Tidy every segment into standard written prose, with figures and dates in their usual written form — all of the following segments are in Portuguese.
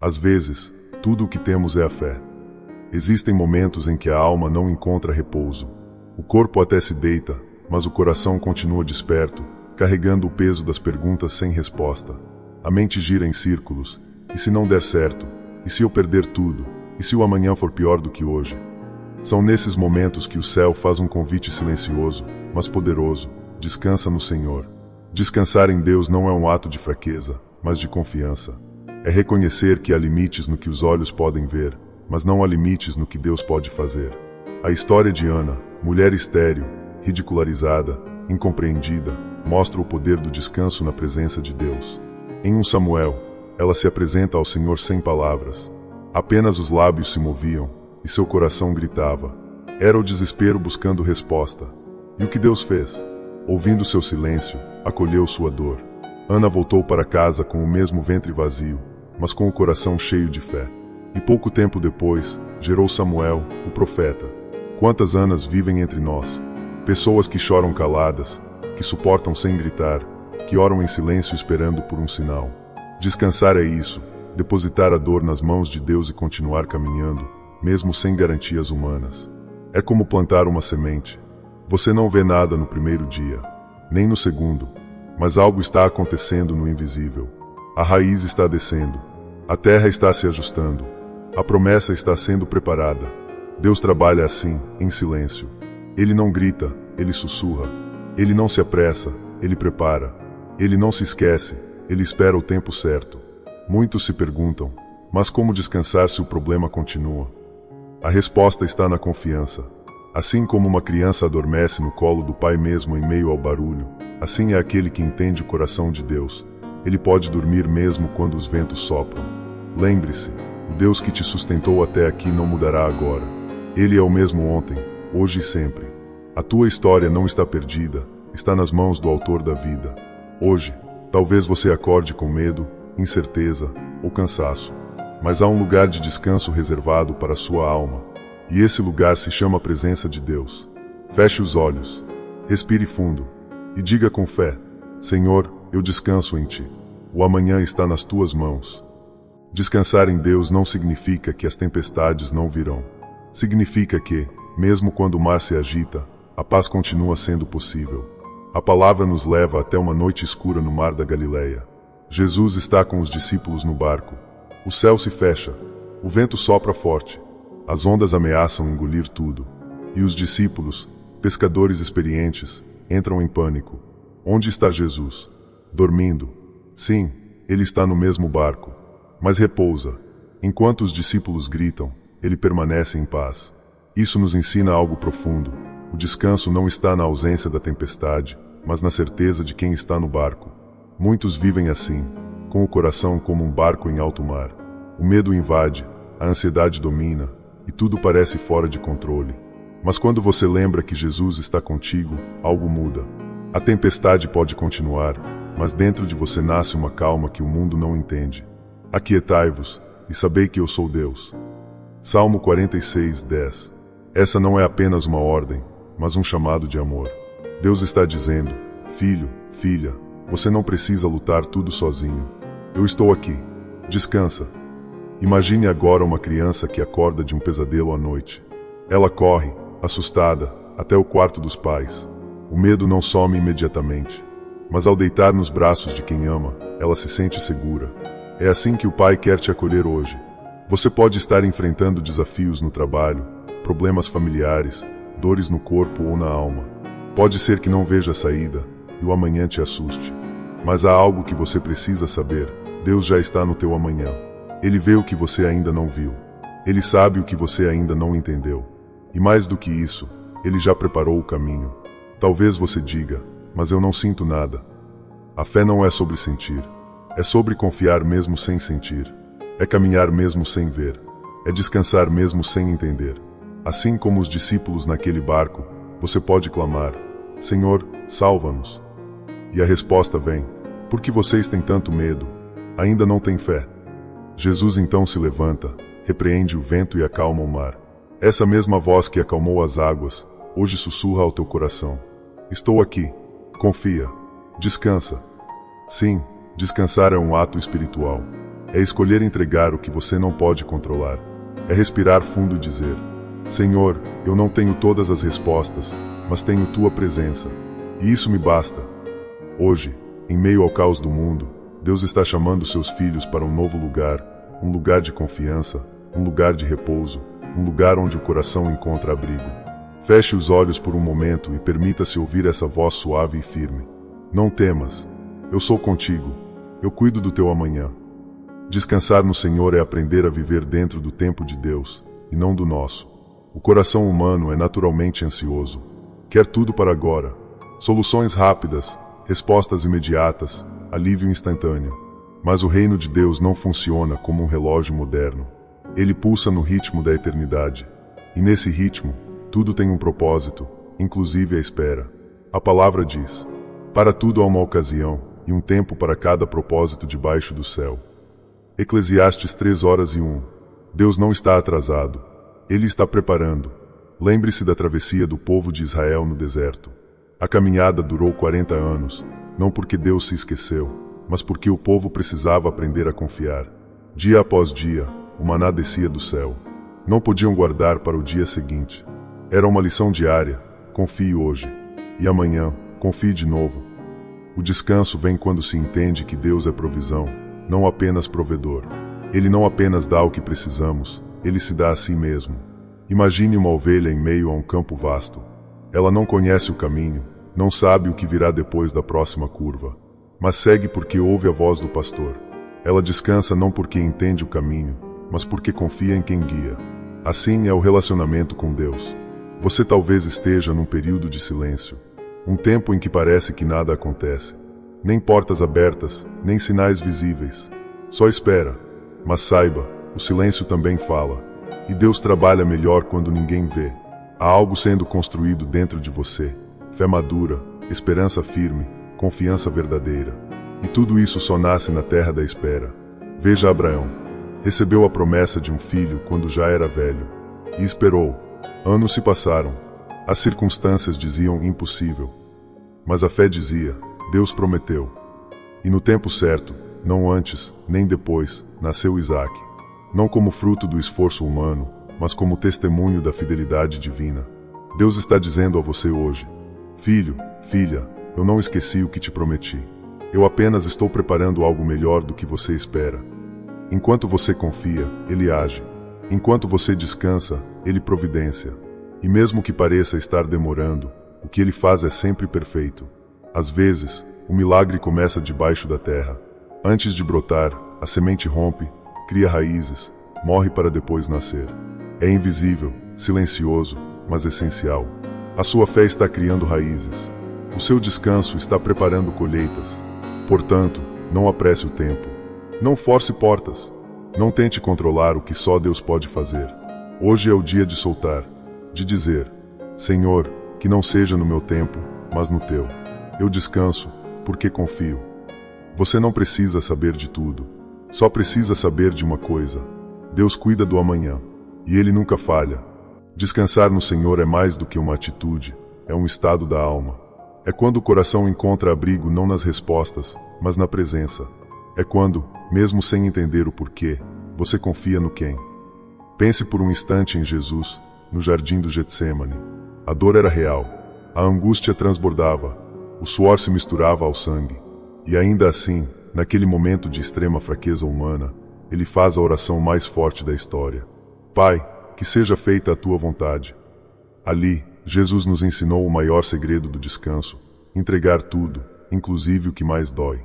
Às vezes, tudo o que temos é a fé. Existem momentos em que a alma não encontra repouso. O corpo até se deita, mas o coração continua desperto, carregando o peso das perguntas sem resposta. A mente gira em círculos. E se não der certo? E se eu perder tudo? E se o amanhã for pior do que hoje? São nesses momentos que o céu faz um convite silencioso, mas poderoso. Descansa no Senhor. Descansar em Deus não é um ato de fraqueza, mas de confiança. É reconhecer que há limites no que os olhos podem ver, mas não há limites no que Deus pode fazer. A história de Ana, mulher estéril, ridicularizada, incompreendida, mostra o poder do descanso na presença de Deus. Em 1 Samuel, ela se apresenta ao Senhor sem palavras. Apenas os lábios se moviam, e seu coração gritava. Era o desespero buscando resposta. E o que Deus fez? Ouvindo seu silêncio, acolheu sua dor. Ana voltou para casa com o mesmo ventre vazio, mas com o coração cheio de fé. E pouco tempo depois, gerou Samuel, o profeta. Quantas Anas vivem entre nós? Pessoas que choram caladas, que suportam sem gritar, que oram em silêncio esperando por um sinal. Descansar é isso, depositar a dor nas mãos de Deus e continuar caminhando, mesmo sem garantias humanas. É como plantar uma semente. Você não vê nada no primeiro dia, nem no segundo, mas algo está acontecendo no invisível. A raiz está descendo, a terra está se ajustando, a promessa está sendo preparada. Deus trabalha assim, em silêncio. Ele não grita, ele sussurra. Ele não se apressa, ele prepara. Ele não se esquece, ele espera o tempo certo. Muitos se perguntam, mas como descansar se o problema continua? A resposta está na confiança. Assim como uma criança adormece no colo do pai mesmo em meio ao barulho, assim é aquele que entende o coração de Deus. Ele pode dormir mesmo quando os ventos sopram. Lembre-se, o Deus que te sustentou até aqui não mudará agora. Ele é o mesmo ontem, hoje e sempre. A tua história não está perdida, está nas mãos do Autor da vida. Hoje, talvez você acorde com medo, incerteza ou cansaço, mas há um lugar de descanso reservado para a sua alma. E esse lugar se chama presença de Deus. Feche os olhos, respire fundo e diga com fé: Senhor, eu descanso em Ti. O amanhã está nas Tuas mãos. Descansar em Deus não significa que as tempestades não virão. Significa que, mesmo quando o mar se agita, a paz continua sendo possível. A palavra nos leva até uma noite escura no mar da Galileia. Jesus está com os discípulos no barco. O céu se fecha, o vento sopra forte, as ondas ameaçam engolir tudo. E os discípulos, pescadores experientes, entram em pânico. Onde está Jesus? Dormindo. Sim, ele está no mesmo barco. Mas repousa. Enquanto os discípulos gritam, ele permanece em paz. Isso nos ensina algo profundo. O descanso não está na ausência da tempestade, mas na certeza de quem está no barco. Muitos vivem assim, com o coração como um barco em alto mar. O medo invade, a ansiedade domina, e tudo parece fora de controle. Mas quando você lembra que Jesus está contigo, algo muda. A tempestade pode continuar, mas dentro de você nasce uma calma que o mundo não entende. Aquietai-vos, e sabei que eu sou Deus. Salmo 46, 10. Essa não é apenas uma ordem, mas um chamado de amor. Deus está dizendo: filho, filha, você não precisa lutar tudo sozinho. Eu estou aqui. Descansa. Imagine agora uma criança que acorda de um pesadelo à noite. Ela corre, assustada, até o quarto dos pais. O medo não some imediatamente, mas ao deitar nos braços de quem ama, ela se sente segura. É assim que o Pai quer te acolher hoje. Você pode estar enfrentando desafios no trabalho, problemas familiares, dores no corpo ou na alma. Pode ser que não veja a saída e o amanhã te assuste. Mas há algo que você precisa saber: Deus já está no teu amanhã. Ele vê o que você ainda não viu. Ele sabe o que você ainda não entendeu. E mais do que isso, Ele já preparou o caminho. Talvez você diga: mas eu não sinto nada. A fé não é sobre sentir. É sobre confiar mesmo sem sentir. É caminhar mesmo sem ver. É descansar mesmo sem entender. Assim como os discípulos naquele barco, você pode clamar: Senhor, salva-nos. E a resposta vem: por que vocês têm tanto medo? Ainda não têm fé? Jesus então se levanta, repreende o vento e acalma o mar. Essa mesma voz que acalmou as águas, hoje sussurra ao teu coração: estou aqui. Confia. Descansa. Sim, descansar é um ato espiritual. É escolher entregar o que você não pode controlar. É respirar fundo e dizer: Senhor, eu não tenho todas as respostas, mas tenho tua presença. E isso me basta. Hoje, em meio ao caos do mundo, Deus está chamando seus filhos para um novo lugar, um lugar de confiança, um lugar de repouso, um lugar onde o coração encontra abrigo. Feche os olhos por um momento e permita-se ouvir essa voz suave e firme. Não temas. Eu sou contigo. Eu cuido do teu amanhã. Descansar no Senhor é aprender a viver dentro do tempo de Deus, e não do nosso. O coração humano é naturalmente ansioso. Quer tudo para agora. Soluções rápidas, respostas imediatas, alívio instantâneo. Mas o reino de Deus não funciona como um relógio moderno. Ele pulsa no ritmo da eternidade. E nesse ritmo, tudo tem um propósito, inclusive a espera. A palavra diz: para tudo há uma ocasião, e um tempo para cada propósito debaixo do céu. Eclesiastes 3:1. Deus não está atrasado. Ele está preparando. Lembre-se da travessia do povo de Israel no deserto. A caminhada durou 40 anos, não porque Deus se esqueceu, mas porque o povo precisava aprender a confiar. Dia após dia, o maná descia do céu. Não podiam guardar para o dia seguinte. Era uma lição diária: confie hoje. E amanhã, confie de novo. O descanso vem quando se entende que Deus é provisão, não apenas provedor. Ele não apenas dá o que precisamos, ele se dá a si mesmo. Imagine uma ovelha em meio a um campo vasto. Ela não conhece o caminho, não sabe o que virá depois da próxima curva, mas segue porque ouve a voz do pastor. Ela descansa não porque entende o caminho, mas porque confia em quem guia. Assim é o relacionamento com Deus. Você talvez esteja num período de silêncio, um tempo em que parece que nada acontece. Nem portas abertas, nem sinais visíveis. Só espera. Mas saiba, o silêncio também fala. E Deus trabalha melhor quando ninguém vê. Há algo sendo construído dentro de você. Fé madura, esperança firme, confiança verdadeira. E tudo isso só nasce na terra da espera. Veja Abraão. Recebeu a promessa de um filho quando já era velho. E esperou. Anos se passaram. As circunstâncias diziam impossível. Mas a fé dizia: Deus prometeu. E no tempo certo, não antes, nem depois, nasceu Isaque. Não como fruto do esforço humano, mas como testemunho da fidelidade divina. Deus está dizendo a você hoje: filho, filha, eu não esqueci o que te prometi. Eu apenas estou preparando algo melhor do que você espera. Enquanto você confia, Ele age. Enquanto você descansa, Ele providencia. E mesmo que pareça estar demorando, o que Ele faz é sempre perfeito. Às vezes, o milagre começa debaixo da terra. Antes de brotar, a semente rompe, cria raízes, morre para depois nascer. É invisível, silencioso, mas essencial. A sua fé está criando raízes. O seu descanso está preparando colheitas. Portanto, não apresse o tempo. Não force portas. Não tente controlar o que só Deus pode fazer. Hoje é o dia de soltar, de dizer: Senhor, que não seja no meu tempo, mas no teu. Eu descanso, porque confio. Você não precisa saber de tudo. Só precisa saber de uma coisa: Deus cuida do amanhã. E Ele nunca falha. Descansar no Senhor é mais do que uma atitude, é um estado da alma. É quando o coração encontra abrigo não nas respostas, mas na presença. É quando, mesmo sem entender o porquê, você confia no quem. Pense por um instante em Jesus, no jardim do Getsêmani. A dor era real, a angústia transbordava, o suor se misturava ao sangue. E ainda assim, naquele momento de extrema fraqueza humana, ele faz a oração mais forte da história: Pai, que seja feita a tua vontade. Ali, Jesus nos ensinou o maior segredo do descanso: entregar tudo, inclusive o que mais dói.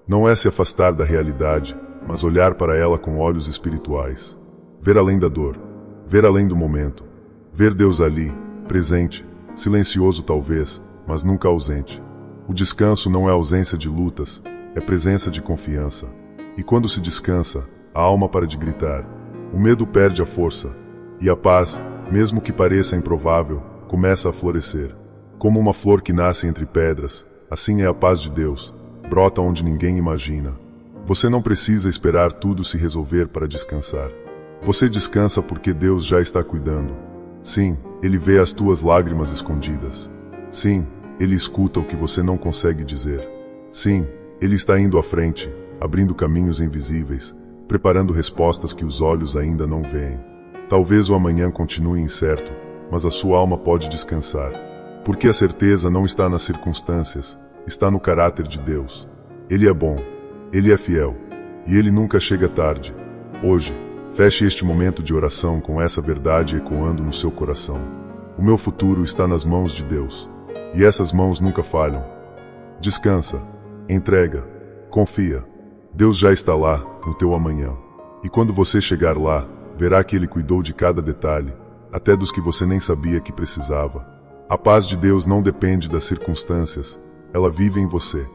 Não é se afastar da realidade, mas olhar para ela com olhos espirituais. Ver além da dor, ver além do momento. Ver Deus ali, presente, silencioso talvez, mas nunca ausente. O descanso não é ausência de lutas, é presença de confiança. E quando se descansa, a alma para de gritar. O medo perde a força. E a paz, mesmo que pareça improvável, começa a florescer. Como uma flor que nasce entre pedras, assim é a paz de Deus, brota onde ninguém imagina. Você não precisa esperar tudo se resolver para descansar. Você descansa porque Deus já está cuidando. Sim, Ele vê as tuas lágrimas escondidas. Sim, Ele escuta o que você não consegue dizer. Sim, Ele está indo à frente, abrindo caminhos invisíveis, preparando respostas que os olhos ainda não veem. Talvez o amanhã continue incerto, mas a sua alma pode descansar. Porque a certeza não está nas circunstâncias, está no caráter de Deus. Ele é bom, Ele é fiel, e Ele nunca chega tarde. Hoje, feche este momento de oração com essa verdade ecoando no seu coração. O meu futuro está nas mãos de Deus, e essas mãos nunca falham. Descansa, entrega, confia. Deus já está lá, no teu amanhã. E quando você chegar lá, verá que Ele cuidou de cada detalhe, até dos que você nem sabia que precisava. A paz de Deus não depende das circunstâncias, ela vive em você.